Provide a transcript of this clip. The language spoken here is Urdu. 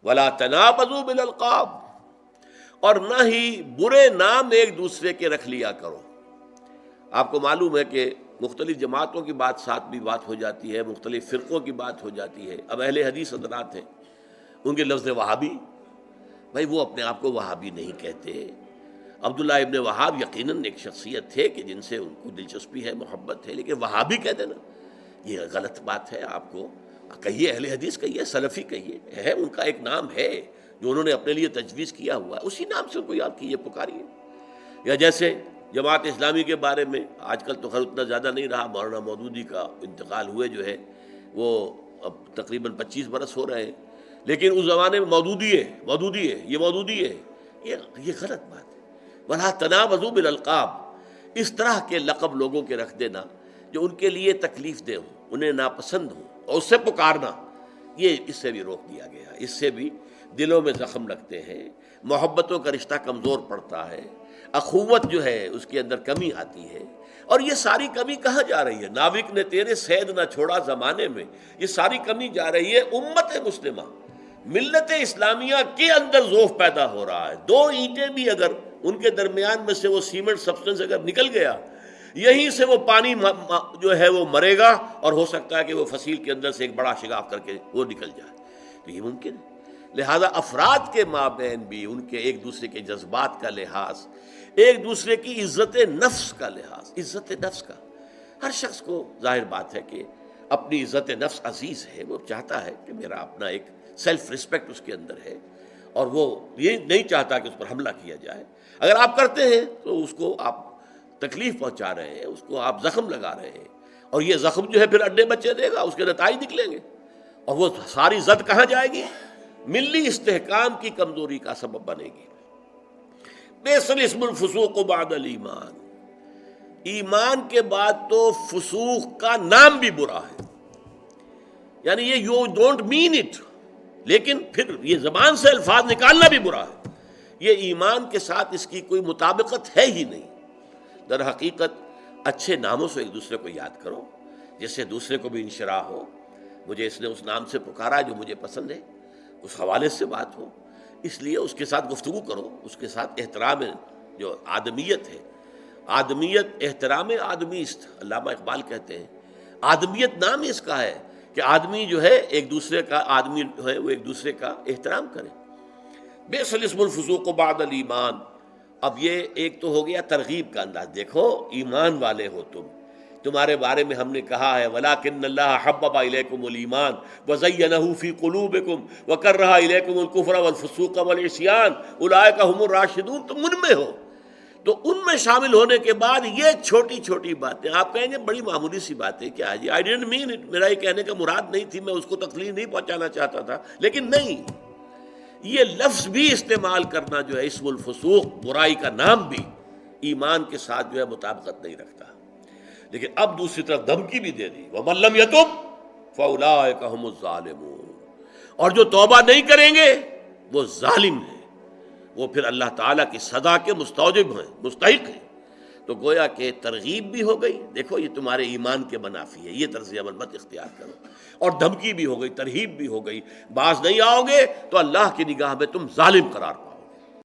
ولا تنابزوا بالالقاب، اور نہ ہی برے نام ایک دوسرے کے رکھ لیا کرو۔ آپ کو معلوم ہے کہ مختلف جماعتوں کی بات ساتھ بھی بات ہو جاتی ہے، مختلف فرقوں کی بات ہو جاتی ہے۔ اب اہل حدیث حضرات ہیں، ان کے لفظ وہابی، بھائی وہ اپنے آپ کو وہابی نہیں کہتے۔ عبداللہ ابن وہاب یقیناً ایک شخصیت تھے کہ جن سے ان کو دلچسپی ہے، محبت ہے، لیکن وہابی کہہ دینا یہ غلط بات ہے۔ آپ کو کہیے اہل حدیث کہیے، سلفی کہیے، ہے ان کا ایک نام ہے جو انہوں نے اپنے لیے تجویز کیا ہوا ہے، اسی نام سے ان کو یاد کیجیے، پکاریے۔ یا جیسے جماعت اسلامی کے بارے میں آج کل تو خیر اتنا زیادہ نہیں رہا، مولانا مودودی کا انتقال ہوئے جو ہے وہ اب تقریباً 25 برس ہو رہے ہیں، لیکن اس زمانے میں مودودی ہے، مودودی ہے، یہ مودودی ہے، یہ غلط بات ہے۔ وَلَا تَنَابَزُوا بِالْأَلْقَابِ، اس طرح کے لقب لوگوں کے رکھ دینا جو ان کے لیے تکلیف دہ ہوں، انہیں ناپسند ہوں، اور اس سے پکارنا، یہ اس سے بھی روک دیا گیا۔ اس سے بھی دلوں میں زخم لگتے ہیں، محبتوں کا رشتہ کمزور پڑتا ہے، اخوت جو ہے اس کے اندر کمی آتی ہے۔ اور یہ ساری کمی کہاں جا رہی ہے؟ ناوک نے تیرے صید نہ چھوڑا زمانے میں، یہ ساری کمی جا رہی ہے امت مسلمہ، ملت اسلامیہ کے اندر ذوف پیدا ہو رہا ہے۔ دو اینٹیں بھی اگر ان کے درمیان میں سے وہ سیمنٹ سبسٹنس اگر نکل گیا، یہیں سے وہ پانی جو ہے وہ مرے گا، اور ہو سکتا ہے کہ وہ فصیل کے اندر سے ایک بڑا شگاف کر کے وہ نکل جائے، تو یہ ممکن ہے۔ لہذا افراد کے مابین بھی ان کے ایک دوسرے کے جذبات کا لحاظ، ایک دوسرے کی عزت نفس کا لحاظ، عزت نفس کا، ہر شخص کو ظاہر بات ہے کہ اپنی عزت نفس عزیز ہے، وہ چاہتا ہے کہ میرا اپنا ایک سیلف ریسپیکٹ اس کے اندر ہے، اور وہ یہ نہیں چاہتا کہ اس پر حملہ کیا جائے۔ اگر آپ کرتے ہیں تو اس کو آپ تکلیف پہنچا رہے ہیں، اس کو آپ زخم لگا رہے ہیں، اور یہ زخم جو ہے پھر اڈے بچے دے گا، اس کے نتائج نکلیں گے، اور وہ ساری زد کہاں جائے گی؟ ملی استحکام کی کمزوری کا سبب بنے گی۔ بئس الاسم الفسوق بعد الایمان، ایمان کے بعد تو فسوق کا نام بھی برا ہے، یعنی یہ یو ڈونٹ مین اٹ، لیکن پھر یہ زبان سے الفاظ نکالنا بھی برا ہے، یہ ایمان کے ساتھ اس کی کوئی مطابقت ہے ہی نہیں۔ در حقیقت اچھے ناموں سے ایک دوسرے کو یاد کرو، جس سے دوسرے کو بھی انشراح ہو، مجھے اس نے اس نام سے پکارا جو مجھے پسند ہے، اس حوالے سے بات ہو، اس لیے اس کے ساتھ گفتگو کرو، اس کے ساتھ احترام جو آدمیت ہے، آدمیت احترام آدمی است، علامہ اقبال کہتے ہیں، آدمیت نام اس کا ہے کہ آدمی جو ہے ایک دوسرے کا، آدمی جو ہے وہ ایک دوسرے کا احترام کرے۔ بئس الاسم الفسوق بعد الایمان، اب یہ ایک تو ہو گیا ترغیب کا انداز، دیکھو ایمان والے ہو تمہارے بارے میں ہم نے کہا ہے وَلَٰكِنَّ اللَّهَ حَبَّبَ إِلَيْكُمُ الْإِيمَانَ وَزَيَّنَهُ فِي قُلُوبِكُمْ وَكَرَّهَ إِلَيْكُمُ الْكُفْرَ وَالْفُسُوقَ وَالْعِصْيَانَ أُولَٰئِكَ هُمُ الرَّاشِدُونَ، تم ان میں ہو۔ تو ان میں شامل ہونے کے بعد یہ چھوٹی چھوٹی باتیں آپ کہیں گے بڑی معمولی سی باتیں، کیا ہے جی، آئی ڈنٹ مین اٹ، میرا یہ کہنے کا مراد نہیں تھی، میں اس کو تکلیف نہیں پہنچانا چاہتا تھا، لیکن نہیں، یہ لفظ بھی استعمال کرنا جو ہے اسم الفسوق، برائی کا نام بھی ایمان کے ساتھ جو ہے مطابقت نہیں رکھتا۔ لیکن اب دوسری طرف دھمکی بھی دے دی وَمَن لَّمْ يَتُبْ فَأُولَٰئِكَ هُمُ الظَّالِمُونَ، اور جو توبہ نہیں کریں گے وہ ظالم ہیں، وہ پھر اللہ تعالیٰ کی سزا کے مستوجب ہیں، مستحق ہیں۔ تو گویا کہ ترغیب بھی ہو گئی، دیکھو یہ تمہارے ایمان کے منافی ہے، یہ طرز عمل مت اختیار کرو، اور دھمکی بھی ہو گئی، ترہیب بھی ہو گئی، باز نہیں آؤ گے تو اللہ کی نگاہ میں تم ظالم قرار